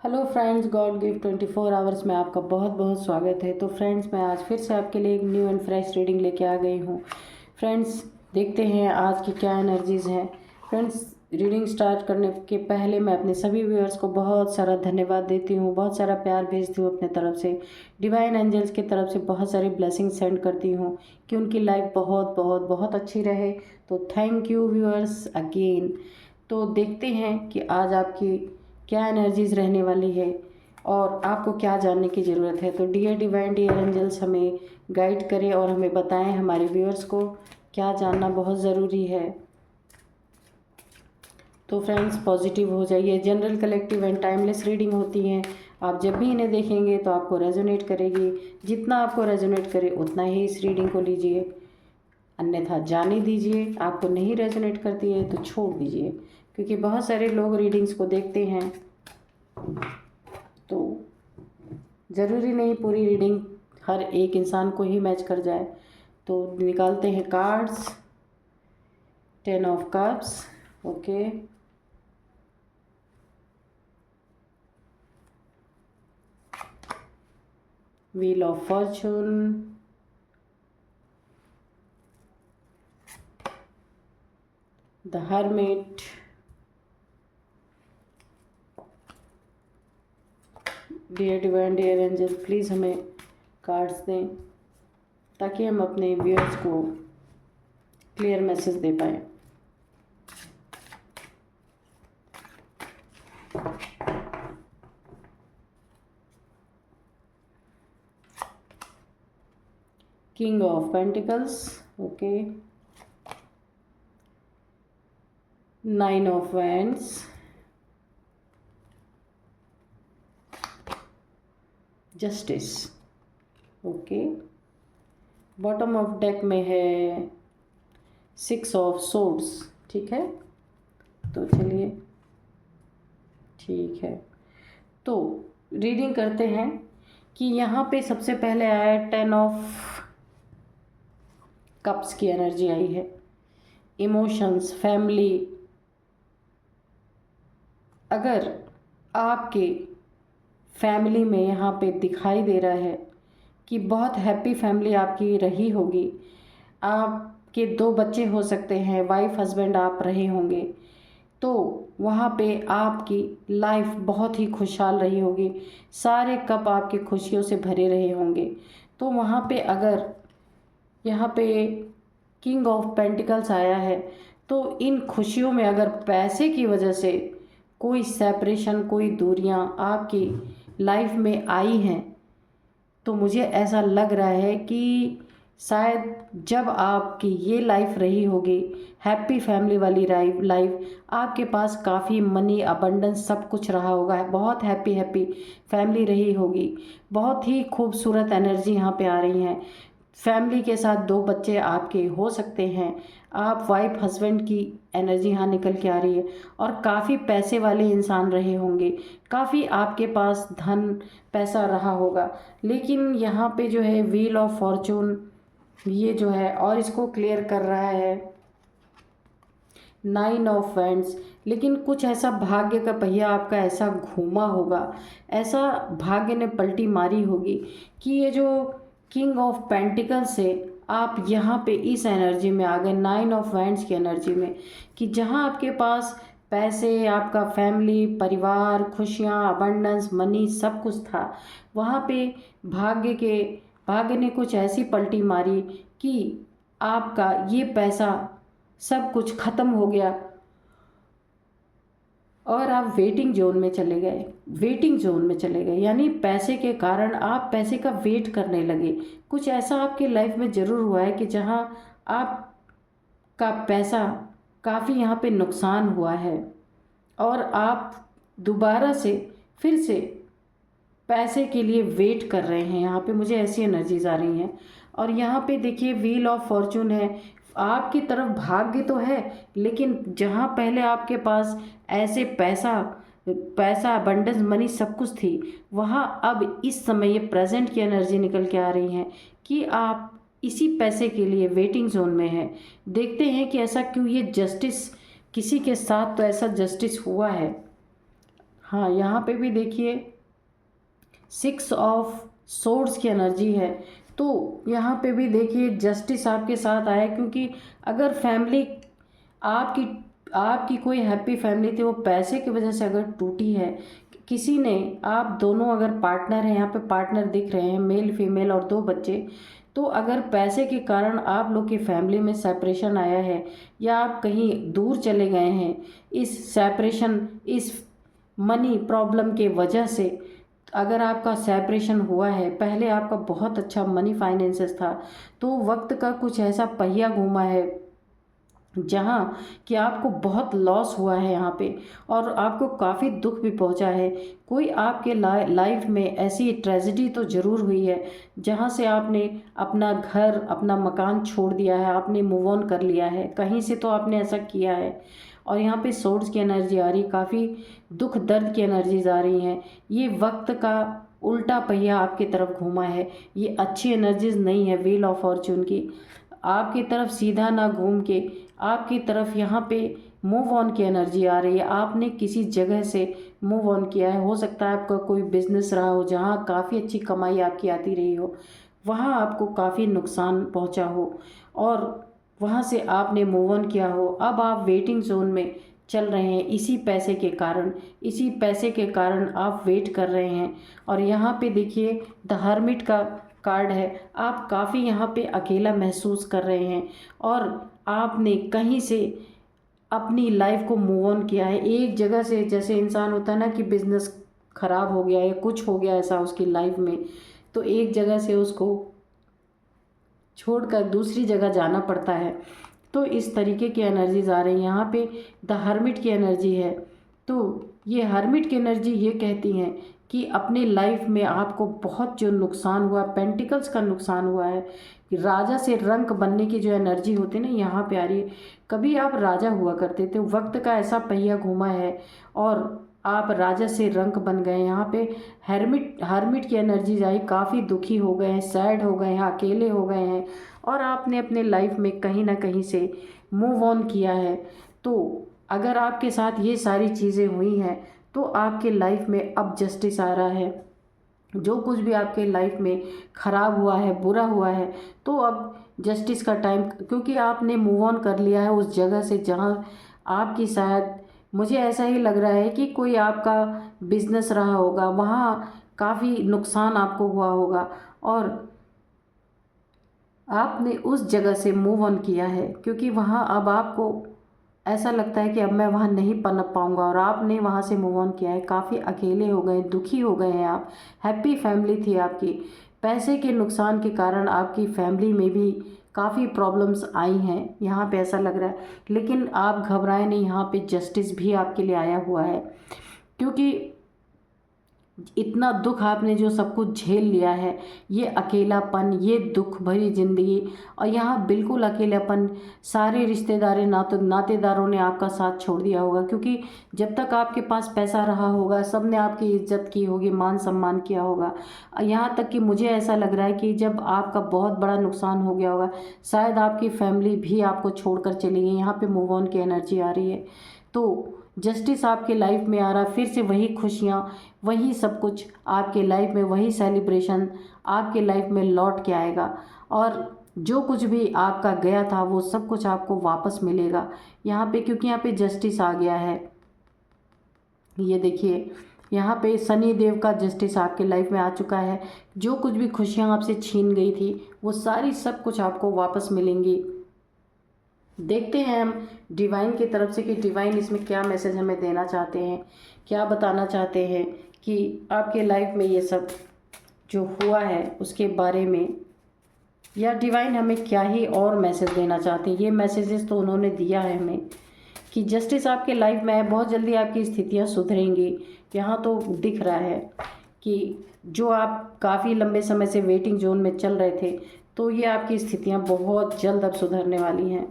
Hello friends, God give 24 hours में आपका बहुत बहुत स्वागत है। तो फ्रेंड्स, मैं आज फिर से आपके लिए एक न्यू एंड फ्रेश रीडिंग लेके आ गई हूँ। फ्रेंड्स, देखते हैं आज की क्या एनर्जीज़ हैं। फ्रेंड्स, रीडिंग स्टार्ट करने के पहले मैं अपने सभी व्यूअर्स को बहुत सारा धन्यवाद देती हूँ, बहुत सारा प्यार भेजती हूँ अपने तरफ से। डिवाइन एंजल्स की तरफ से बहुत सारी ब्लेसिंग सेंड करती हूँ कि उनकी लाइफ बहुत बहुत बहुत अच्छी रहे। तो थैंक यू व्यूअर्स अगेन। तो देखते हैं कि आज आपकी क्या एनर्जीज़ रहने वाली है और आपको क्या जानने की ज़रूरत है। तो डियर डिवाइन, डियर एंजल्स, हमें गाइड करें और हमें बताएं हमारे व्यूअर्स को क्या जानना बहुत ज़रूरी है। तो फ्रेंड्स, पॉजिटिव हो जाइए। General, collective and timeless reading होती हैं। आप जब भी इन्हें देखेंगे तो आपको रेजोनेट करेगी। जितना आपको रेजोनेट करे उतना ही इस रीडिंग को लीजिए, अन्यथा जाने दीजिए। आपको नहीं रेजोनेट करती है तो छोड़ दीजिए, क्योंकि बहुत सारे लोग रीडिंग्स को देखते हैं तो ज़रूरी नहीं पूरी रीडिंग हर एक इंसान को ही मैच कर जाए। तो निकालते हैं cards. 10 of cups, okay, wheel of fortune, the hermit, dear divine, dear angel, please हमें कार्ड्स दें ताकि हम अपने व्यूअर्स को क्लियर मैसेज दे पाएँ। King of pentacles, okay, 9 of wands, justice, okay, bottom of deck में है 6 ऑफ सोर्ड्स। ठीक है, तो चलिए, ठीक है, तो रीडिंग करते हैं कि यहाँ पे सबसे पहले आया 10 ऑफ कप्स की एनर्जी आई है। इमोशंस, फैमिली, अगर आपके फैमिली में यहाँ पे दिखाई दे रहा है कि बहुत हैप्पी फैमिली आपकी रही होगी। आपके 2 बच्चे हो सकते हैं, वाइफ हस्बैंड आप रहे होंगे, तो वहाँ पे आपकी लाइफ बहुत ही खुशहाल रही होगी। सारे कप आपकी खुशियों से भरे रहे होंगे। तो वहाँ पे अगर यहाँ पे किंग ऑफ पेंटिकल्स आया है तो इन खुशियों में अगर पैसे की वजह से कोई सेपरेशन, कोई दूरियां आपकी लाइफ में आई हैं, तो मुझे ऐसा लग रहा है कि शायद जब आपकी ये लाइफ रही होगी, हैप्पी फैमिली वाली लाइफ, आपके पास काफ़ी मनी, अबंडेंस, सब कुछ रहा होगा, बहुत हैप्पी हैप्पी फैमिली रही होगी। बहुत ही खूबसूरत एनर्जी यहाँ पे आ रही हैं। फैमिली के साथ 2 बच्चे आपके हो सकते हैं। आप वाइफ हस्बैंड की एनर्जी यहाँ निकल के आ रही है और काफ़ी पैसे वाले इंसान रहे होंगे, काफ़ी आपके पास धन पैसा रहा होगा। लेकिन यहाँ पे जो है व्हील ऑफ फॉर्चून ये जो है और इसको क्लियर कर रहा है 9 ऑफ वैंड्स। लेकिन कुछ ऐसा भाग्य का पहिया आपका ऐसा घूमा होगा, ऐसा भाग्य ने पलटी मारी होगी कि ये जो किंग ऑफ पेंटिकल से आप यहाँ पे इस एनर्जी में आ गए, 9 ऑफ वैंड्स की एनर्जी में, कि जहाँ आपके पास पैसे, आपका फैमिली, परिवार, खुशियाँ, अबंडेंस, मनी सब कुछ था, वहाँ पे भाग्य ने कुछ ऐसी पलटी मारी कि आपका ये पैसा सब कुछ ख़त्म हो गया और आप वेटिंग जोन में चले गए। वेटिंग जोन में चले गए यानी पैसे के कारण आप पैसे का वेट करने लगे। कुछ ऐसा आपकी लाइफ में ज़रूर हुआ है कि जहां आपका पैसा काफ़ी यहाँ पे नुकसान हुआ है और आप दोबारा से फिर से पैसे के लिए वेट कर रहे हैं। यहाँ पे मुझे ऐसी एनर्जीज आ रही हैं। और यहाँ पे देखिए व्हील ऑफ फॉर्चून है, आपकी तरफ भाग्य तो है, लेकिन जहाँ पहले आपके पास ऐसे पैसा अबंडेंस, मनी सब कुछ थी, वहाँ अब इस समय ये प्रेजेंट की एनर्जी निकल के आ रही है कि आप इसी पैसे के लिए वेटिंग जोन में हैं। देखते हैं कि ऐसा क्यों, ये जस्टिस किसी के साथ तो ऐसा जस्टिस हुआ है। हाँ, यहाँ पे भी देखिए 6 ऑफ सोर्ड्स की एनर्जी है। तो यहाँ पे भी देखिए जस्टिस आपके साथ आया, क्योंकि अगर फैमिली आपकी आपकी कोई हैप्पी फैमिली थी, वो पैसे की वजह से अगर टूटी है, किसी ने, आप दोनों अगर पार्टनर हैं, यहाँ पे पार्टनर दिख रहे हैं, मेल फीमेल और 2 बच्चे, तो अगर पैसे के कारण आप लोग की फैमिली में सेपरेशन आया है या आप कहीं दूर चले गए हैं, इस सेपरेशन, इस मनी प्रॉब्लम के वजह से अगर आपका सेपरेशन हुआ है, पहले आपका बहुत अच्छा मनी फाइनेंसेस था, तो वक्त का कुछ ऐसा पहिया घूमा है जहाँ कि आपको बहुत लॉस हुआ है यहाँ पे, और आपको काफ़ी दुख भी पहुँचा है। कोई आपके लाइफ में ऐसी ट्रेजेडी तो ज़रूर हुई है जहाँ से आपने अपना घर, अपना मकान छोड़ दिया है, आपने मूव ऑन कर लिया है, कहीं से तो आपने ऐसा किया है। और यहाँ पे सोर्स की एनर्जी आ रही, काफ़ी दुख दर्द की एनर्जीज आ रही हैं। ये वक्त का उल्टा पहिया आपकी तरफ घूमा है, ये अच्छी एनर्जीज नहीं है व्हील ऑफ फॉर्चून की। आपकी तरफ सीधा ना घूम के आपकी तरफ यहाँ पे मूव ऑन की एनर्जी आ रही है। आपने किसी जगह से मूव ऑन किया है, हो सकता है आपका कोई बिजनेस रहा हो जहाँ काफ़ी अच्छी कमाई आपकी आती रही हो, वहाँ आपको काफ़ी नुकसान पहुँचा हो और वहाँ से आपने मूव ऑन किया हो। अब आप वेटिंग जोन में चल रहे हैं, इसी पैसे के कारण, इसी पैसे के कारण आप वेट कर रहे हैं। और यहाँ पे देखिए द हर्मिट का कार्ड है, आप काफ़ी यहाँ पे अकेला महसूस कर रहे हैं और आपने कहीं से अपनी लाइफ को मूव ऑन किया है एक जगह से। जैसे इंसान होता है ना कि बिजनेस खराब हो गया या कुछ हो गया ऐसा उसकी लाइफ में, तो एक जगह से उसको छोड़कर दूसरी जगह जाना पड़ता है। तो इस तरीके की एनर्जीज आ रही हैं। यहाँ पे द हर्मिट की एनर्जी है, तो ये हर्मिट की एनर्जी ये कहती हैं कि अपने लाइफ में आपको बहुत जो नुकसान हुआ, पेंटिकल्स का नुकसान हुआ है, राजा से रंक बनने की जो एनर्जी होती है ना, यहाँ पे आ रही है। कभी आप राजा हुआ करते थे, वक्त का ऐसा पहिया घूमा है और आप राजा से रंक बन गए। यहाँ पे हर्मिट की एनर्जी आई, काफ़ी दुखी हो गए हैं, सैड हो गए हैं, अकेले हो गए हैं और आपने अपने लाइफ में कहीं ना कहीं से मूव ऑन किया है। तो अगर आपके साथ ये सारी चीज़ें हुई हैं तो आपके लाइफ में अब जस्टिस आ रहा है। जो कुछ भी आपके लाइफ में ख़राब हुआ है, बुरा हुआ है, तो अब जस्टिस का टाइम, क्योंकि आपने मूव ऑन कर लिया है उस जगह से जहाँ आपकी शायद, मुझे ऐसा ही लग रहा है कि कोई आपका बिजनेस रहा होगा, वहाँ काफ़ी नुकसान आपको हुआ होगा और आपने उस जगह से मूव ऑन किया है, क्योंकि वहाँ अब आपको ऐसा लगता है कि अब मैं वहाँ नहीं पनप पाऊँगा और आपने वहाँ से मूव ऑन किया है। काफ़ी अकेले हो गए, दुखी हो गए हैं आप। हैप्पी फैमिली थी आपकी, पैसे के नुकसान के कारण आपकी फैमिली में भी काफ़ी प्रॉब्लम्स आई हैं, यहाँ पे ऐसा लग रहा है। लेकिन आप घबराए नहीं, यहाँ पे जस्टिस भी आपके लिए आया हुआ है, क्योंकि इतना दुख आपने जो सब कुछ झेल लिया है, ये अकेलापन, ये दुख भरी ज़िंदगी, और यहाँ बिल्कुल अकेलापन, सारे रिश्तेदार नातेदारों ने आपका साथ छोड़ दिया होगा, क्योंकि जब तक आपके पास पैसा रहा होगा सब ने आपकी इज्जत की होगी, मान सम्मान किया होगा। यहाँ तक कि मुझे ऐसा लग रहा है कि जब आपका बहुत बड़ा नुकसान हो गया होगा, शायद आपकी फैमिली भी आपको छोड़कर चली गई। यहाँ पे मूव ऑन की एनर्जी आ रही है, तो जस्टिस आपके लाइफ में आ रहा है। फिर से वही खुशियाँ, वही सब कुछ आपके लाइफ में, वही सेलिब्रेशन आपके लाइफ में लौट के आएगा और जो कुछ भी आपका गया था वो सब कुछ आपको वापस मिलेगा यहाँ पे, क्योंकि यहाँ पे जस्टिस आ गया है। ये देखिए यहाँ पे शनि देव का जस्टिस आपके लाइफ में आ चुका है। जो कुछ भी खुशियाँ आपसे छीन गई थी वो सारी सब कुछ आपको वापस मिलेंगी। देखते हैं हम डिवाइन की तरफ से कि डिवाइन इसमें क्या मैसेज हमें देना चाहते हैं, क्या बताना चाहते हैं कि आपके लाइफ में ये सब जो हुआ है उसके बारे में, या डिवाइन हमें क्या ही और मैसेज देना चाहते हैं। ये मैसेजेस तो उन्होंने दिया है हमें कि जस्टिस आपके लाइफ में है, बहुत जल्दी आपकी स्थितियाँ सुधरेंगी। यहाँ तो दिख रहा है कि जो आप काफ़ी लंबे समय से वेटिंग जोन में चल रहे थे, तो ये आपकी स्थितियाँ बहुत जल्द अब सुधरने वाली हैं।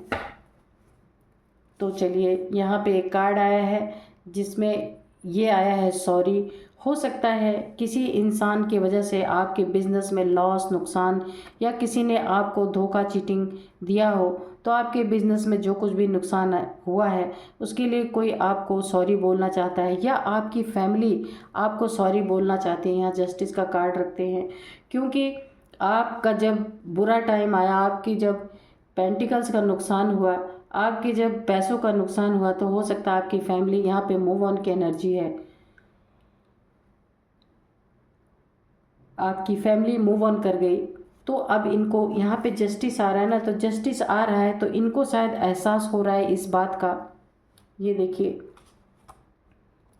तो चलिए, यहाँ पे एक कार्ड आया है जिसमें ये आया है सॉरी, हो सकता है किसी इंसान की वजह से आपके बिजनेस में लॉस, नुकसान, या किसी ने आपको धोखा, चीटिंग दिया हो, तो आपके बिजनेस में जो कुछ भी नुकसान हुआ है उसके लिए कोई आपको सॉरी बोलना चाहता है, या आपकी फैमिली आपको सॉरी बोलना चाहती है। यहाँ जस्टिस का कार्ड रखते हैं, क्योंकि आपका जब बुरा टाइम आया, आपकी जब पेंटिकल्स का नुकसान हुआ, आपके जब पैसों का नुकसान हुआ, तो हो सकता है आपकी फैमिली यहाँ पे मूव ऑन की एनर्जी है, आपकी फैमिली मूव ऑन कर गई। तो अब इनको यहाँ पे जस्टिस आ रहा है ना, तो जस्टिस आ रहा है तो इनको शायद एहसास हो रहा है इस बात का, ये देखिए।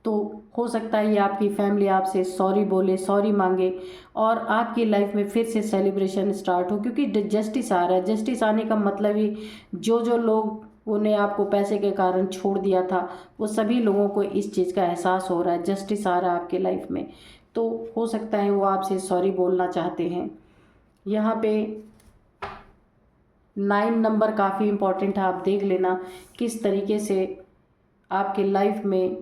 तो हो सकता है ये आपकी फैमिली आपसे सॉरी बोले, सॉरी मांगे, और आपकी लाइफ में फिर से सेलिब्रेशन स्टार्ट हो, क्योंकि जस्टिस आ रहा है। जस्टिस आने का मतलब ही जो जो लोग उन्हें आपको पैसे के कारण छोड़ दिया था, वो सभी लोगों को इस चीज़ का एहसास हो रहा है। जस्टिस आ रहा है आपके लाइफ में, तो हो सकता है वो आपसे सॉरी बोलना चाहते हैं। यहाँ पे 9 नंबर काफ़ी इम्पॉर्टेंट है, आप देख लेना किस तरीके से आपके लाइफ में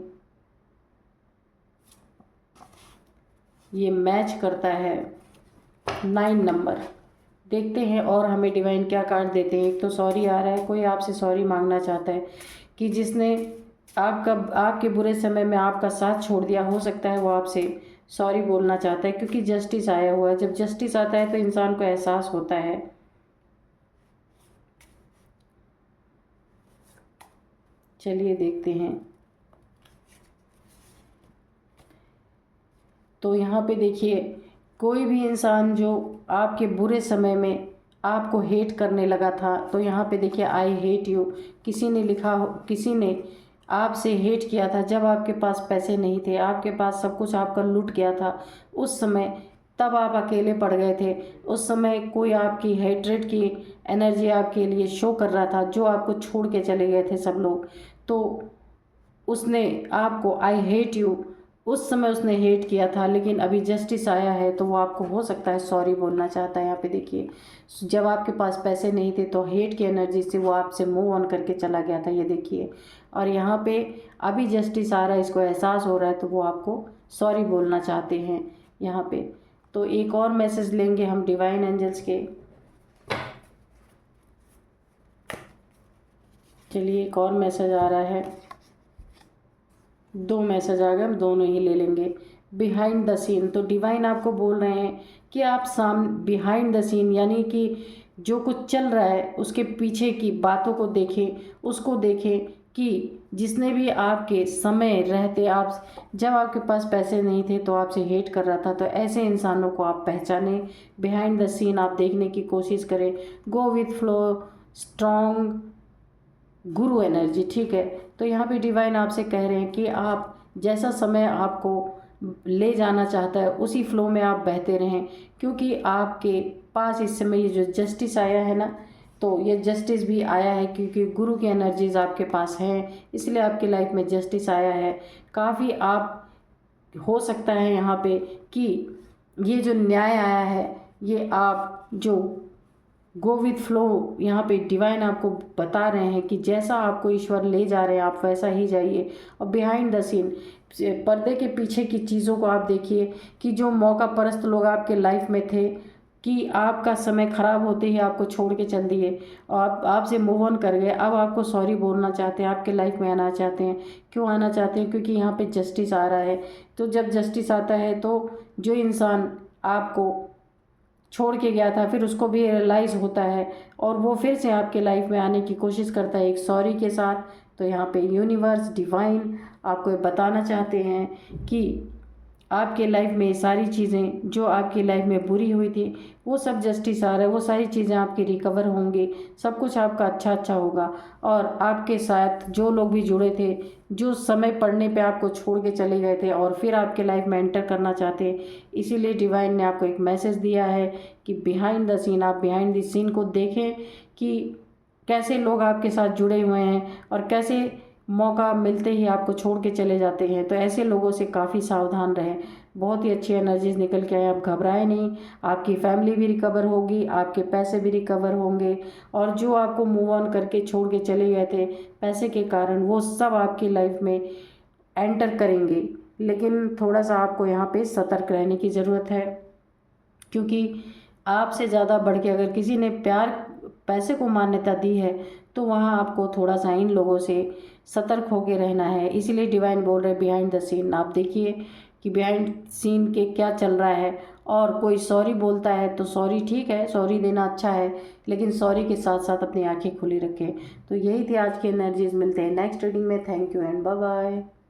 ये मैच करता है। 9 नंबर देखते हैं और हमें डिवाइन क्या कार्ड देते हैं। एक तो सॉरी आ रहा है, कोई आपसे सॉरी मांगना चाहता है कि जिसने आपके बुरे समय में आपका साथ छोड़ दिया, हो सकता है वो आपसे सॉरी बोलना चाहता है, क्योंकि जस्टिस आया हुआ है। जब जस्टिस आता है तो इंसान को एहसास होता है। चलिए देखते हैं। तो यहाँ पे देखिए, कोई भी इंसान जो आपके बुरे समय में आपको हेट करने लगा था, तो यहाँ पे देखिए आई हेट यू, किसी ने लिखा हो, किसी ने आपसे हेट किया था जब आपके पास पैसे नहीं थे, आपके पास सब कुछ आपका लूट गया था उस समय, तब आप अकेले पड़ गए थे। उस समय कोई आपकी हेट्रेड की एनर्जी आपके लिए शो कर रहा था, जो आपको छोड़ के चले गए थे सब लोग। तो उसने आपको आई हेट यू उस समय उसने हेट किया था, लेकिन अभी जस्टिस आया है तो वो आपको हो सकता है सॉरी बोलना चाहता है। यहाँ पे देखिए, जब आपके पास पैसे नहीं थे तो हेट की एनर्जी से वो आपसे मूव ऑन करके चला गया था, ये देखिए। और यहाँ पे अभी जस्टिस आ रहा है, इसको एहसास हो रहा है, तो वो आपको सॉरी बोलना चाहते हैं यहाँ पे। तो एक और मैसेज लेंगे हम डिवाइन एंजल्स के। चलिए, एक और मैसेज आ रहा है, 2 मैसेज आ गए, हम दोनों ही ले लेंगे। बिहाइंड द सीन, तो डिवाइन आपको बोल रहे हैं कि आप बिहाइंड द सीन, यानी कि जो कुछ चल रहा है उसके पीछे की बातों को देखें, उसको देखें कि जिसने भी आपके समय रहते, आप जब आपके पास पैसे नहीं थे तो आपसे हेट कर रहा था, तो ऐसे इंसानों को आप पहचानें। बिहाइंड द सीन आप देखने की कोशिश करें। Go with flow, strong Guru energy, ठीक है। तो यहाँ पे डिवाइन आपसे कह रहे हैं कि आप जैसा समय आपको ले जाना चाहता है उसी फ्लो में आप बहते रहें, क्योंकि आपके पास इस समय ये जो जस्टिस आया है ना, तो ये जस्टिस भी आया है क्योंकि गुरु की एनर्जीज आपके पास हैं, इसलिए आपकी लाइफ में जस्टिस आया है। काफ़ी आप हो सकता है यहाँ पे कि ये जो न्याय आया है, ये आप जो गो विथ फ्लो, यहाँ पे डिवाइन आपको बता रहे हैं कि जैसा आपको ईश्वर ले जा रहे हैं आप वैसा ही जाइए। और बिहाइंड द सीन, पर्दे के पीछे की चीज़ों को आप देखिए कि जो मौका परस्त लोग आपके लाइफ में थे, कि आपका समय ख़राब होते ही आपको छोड़ के चल दिए और आपसे मूव ऑन कर गए, अब आपको सॉरी बोलना चाहते हैं, आपके लाइफ में आना चाहते हैं। क्यों आना चाहते हैं? क्योंकि यहाँ पे जस्टिस आ रहा है। तो जब जस्टिस आता है तो जो इंसान आपको छोड़ के गया था, फिर उसको भी रियलाइज़ होता है और वो फिर से आपके लाइफ में आने की कोशिश करता है एक सॉरी के साथ। तो यहाँ पे यूनिवर्स, डिवाइन आपको बताना चाहते हैं कि आपके लाइफ में सारी चीज़ें जो आपकी लाइफ में बुरी हुई थी, वो सब जस्टिस आ रहा है, वो सारी चीज़ें आपकी रिकवर होंगी, सब कुछ आपका अच्छा अच्छा होगा। और आपके साथ जो लोग भी जुड़े थे, जो समय पड़ने पे आपको छोड़ के चले गए थे और फिर आपके लाइफ में एंटर करना चाहते हैं, इसीलिए डिवाइन ने आपको एक मैसेज दिया है कि बिहाइंड द सीन, आप बिहाइंड द सीन को देखें कि कैसे लोग आपके साथ जुड़े हुए हैं और कैसे मौका मिलते ही आपको छोड़ के चले जाते हैं। तो ऐसे लोगों से काफ़ी सावधान रहें। बहुत ही अच्छी एनर्जीज निकल के आए, आप घबराएं नहीं, आपकी फैमिली भी रिकवर होगी, आपके पैसे भी रिकवर होंगे, और जो आपको मूव ऑन करके छोड़ के चले गए थे पैसे के कारण, वो सब आपकी लाइफ में एंटर करेंगे। लेकिन थोड़ा सा आपको यहाँ पे सतर्क रहने की ज़रूरत है, क्योंकि आपसे ज़्यादा बढ़ के अगर किसी ने प्यार पैसे को मान्यता दी है तो वहाँ आपको थोड़ा सा इन लोगों से सतर्क होके रहना है। इसीलिए डिवाइन बोल रहे बिहाइंड द सीन आप देखिए कि बिहाइंड सीन के क्या चल रहा है। और कोई सॉरी बोलता है तो सॉरी ठीक है, सॉरी देना अच्छा है, लेकिन सॉरी के साथ साथ अपनी आंखें खुली रखें। तो यही थी आज की एनर्जीज। मिलते हैं नेक्स्ट रीडिंग में। Thank you and bye bye.